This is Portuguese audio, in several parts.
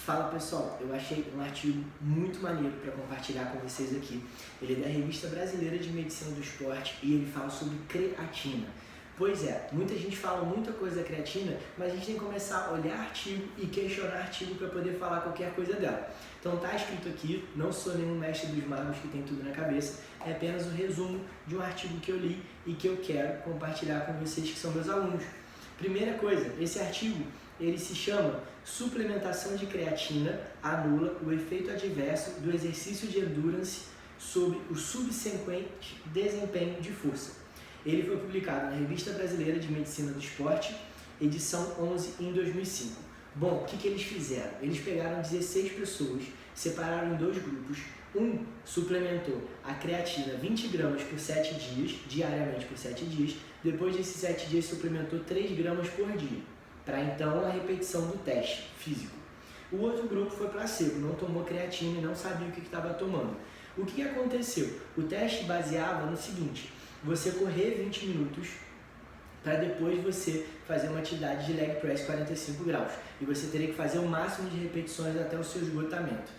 Fala pessoal, eu achei um artigo muito maneiro para compartilhar com vocês aqui. Ele é da Revista Brasileira de Medicina do Esporte e ele fala sobre creatina. Pois é, muita gente fala muita coisa da creatina, mas a gente tem que começar a olhar artigo e questionar artigo para poder falar qualquer coisa dela. Então tá escrito aqui, não sou nenhum mestre dos magos que tem tudo na cabeça, é apenas um resumo de um artigo que eu li e que eu quero compartilhar com vocês que são meus alunos. Primeira coisa, esse artigo ele se chama Suplementação de creatina anula o efeito adverso do exercício de endurance sobre o subsequente desempenho de força. Ele foi publicado na Revista Brasileira de Medicina do Esporte, edição 11, em 2005. Bom, o que eles fizeram? Eles pegaram 16 pessoas, separaram em dois grupos. Um suplementou a creatina 20 gramas por 7 dias, diariamente por 7 dias. Depois desses 7 dias, suplementou 3 gramas por dia, para então a repetição do teste físico. O outro grupo foi placebo, não tomou creatina e não sabia o que estava tomando. O que aconteceu? O teste baseava no seguinte: você correr 20 minutos para depois você fazer uma atividade de leg press 45 graus. E você teria que fazer o máximo de repetições até o seu esgotamento.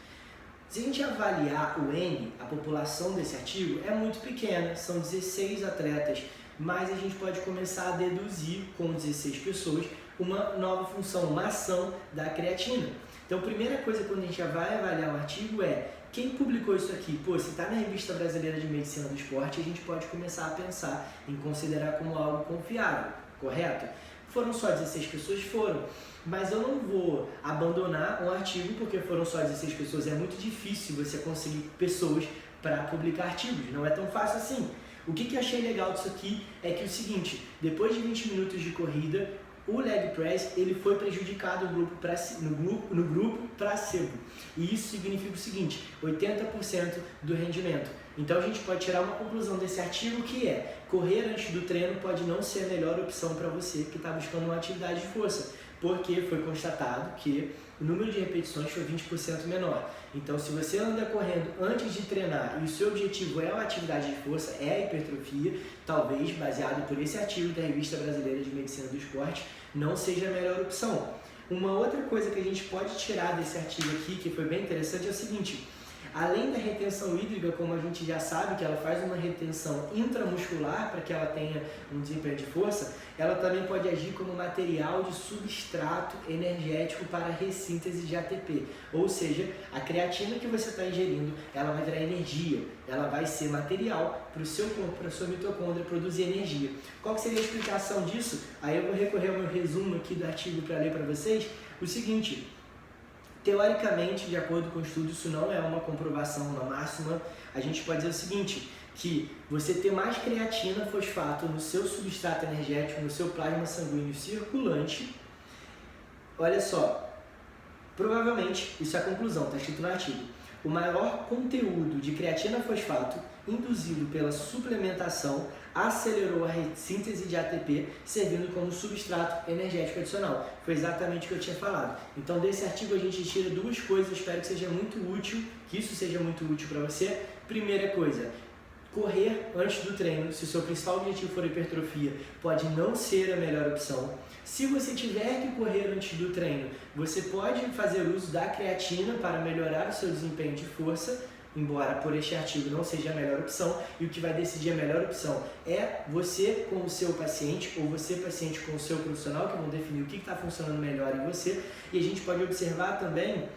Se a gente avaliar o N, a população desse artigo é muito pequena, são 16 atletas, mas a gente pode começar a deduzir com 16 pessoas uma nova função, uma ação da creatina. Então, a primeira coisa quando a gente já vai avaliar um artigo é quem publicou isso aqui? Pô, se está na Revista Brasileira de Medicina do Esporte, a gente pode começar a pensar em considerar como algo confiável, correto? Foram só 16 pessoas? Foram. Mas eu não vou abandonar um artigo porque foram só 16 pessoas. É muito difícil você conseguir pessoas para publicar artigos, não é tão fácil assim. O que eu achei legal disso aqui é que o seguinte, depois de 20 minutos de corrida, o leg press ele foi prejudicado no grupo placebo. E isso significa o seguinte, 80% do rendimento. Então a gente pode tirar uma conclusão desse artigo que é, correr antes do treino pode não ser a melhor opção para você que está buscando uma atividade de força, porque foi constatado que o número de repetições foi 20% menor. Então, se você anda correndo antes de treinar e o seu objetivo é uma atividade de força, é a hipertrofia, talvez, baseado por esse artigo da Revista Brasileira de Medicina do Esporte, não seja a melhor opção. Uma outra coisa que a gente pode tirar desse artigo aqui, que foi bem interessante, é o seguinte: além da retenção hídrica, como a gente já sabe que ela faz uma retenção intramuscular para que ela tenha um desempenho de força, ela também pode agir como material de substrato energético para a ressíntese de ATP. Ou seja, a creatina que você está ingerindo, ela vai virar energia, ela vai ser material para o seu corpo, para a sua mitocôndria produzir energia. Qual que seria a explicação disso? Aí eu vou recorrer ao meu resumo aqui do artigo para ler para vocês. O seguinte: teoricamente, de acordo com o estudo, isso não é uma comprovação, uma máxima. A gente pode dizer o seguinte, que você ter mais creatina, fosfato no seu substrato energético, no seu plasma sanguíneo circulante, olha só, provavelmente, isso é a conclusão, está escrito no artigo, o maior conteúdo de creatina fosfato induzido pela suplementação acelerou a síntese de ATP, servindo como substrato energético adicional. Foi exatamente o que eu tinha falado. Então, desse artigo a gente tira duas coisas, espero que seja muito útil, que isso seja muito útil para você. Primeira coisa, correr antes do treino, se o seu principal objetivo for hipertrofia, pode não ser a melhor opção. Se você tiver que correr antes do treino, você pode fazer uso da creatina para melhorar o seu desempenho de força, embora por este artigo não seja a melhor opção, e o que vai decidir a melhor opção é você com o seu paciente, ou você paciente com o seu profissional, que vão definir o que está funcionando melhor em você. E a gente pode observar também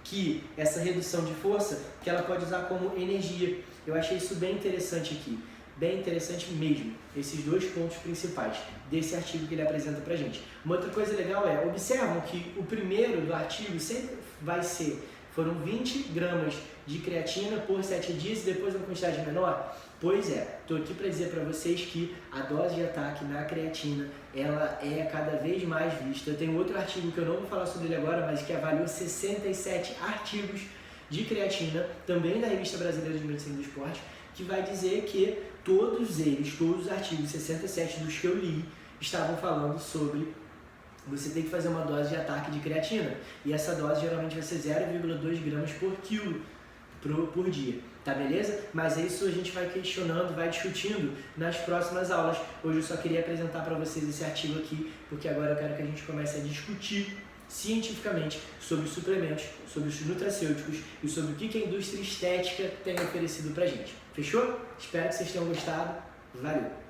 que essa redução de força, que ela pode usar como energia. Eu achei isso bem interessante aqui, bem interessante mesmo, esses dois pontos principais desse artigo que ele apresenta pra gente. Uma outra coisa legal é, observam que o primeiro do artigo sempre vai ser, foram 20 gramas de creatina por 7 dias e depois uma quantidade menor? Pois é, estou aqui para dizer para vocês que a dose de ataque na creatina, ela é cada vez mais vista. Eu tenho outro artigo que eu não vou falar sobre ele agora, mas que avaliou 67 artigos de creatina, também da Revista Brasileira de Medicina do Esporte, que vai dizer que todos os artigos, 67 dos que eu li, estavam falando sobre você tem que fazer uma dose de ataque de creatina. E essa dose geralmente vai ser 0,2 gramas por quilo por dia, tá beleza? Mas isso a gente vai questionando, vai discutindo nas próximas aulas. Hoje eu só queria apresentar para vocês esse artigo aqui, porque agora eu quero que a gente comece a discutir cientificamente sobre os suplementos, sobre os nutracêuticos e sobre o que a indústria estética tem oferecido pra gente. Fechou? Espero que vocês tenham gostado. Valeu!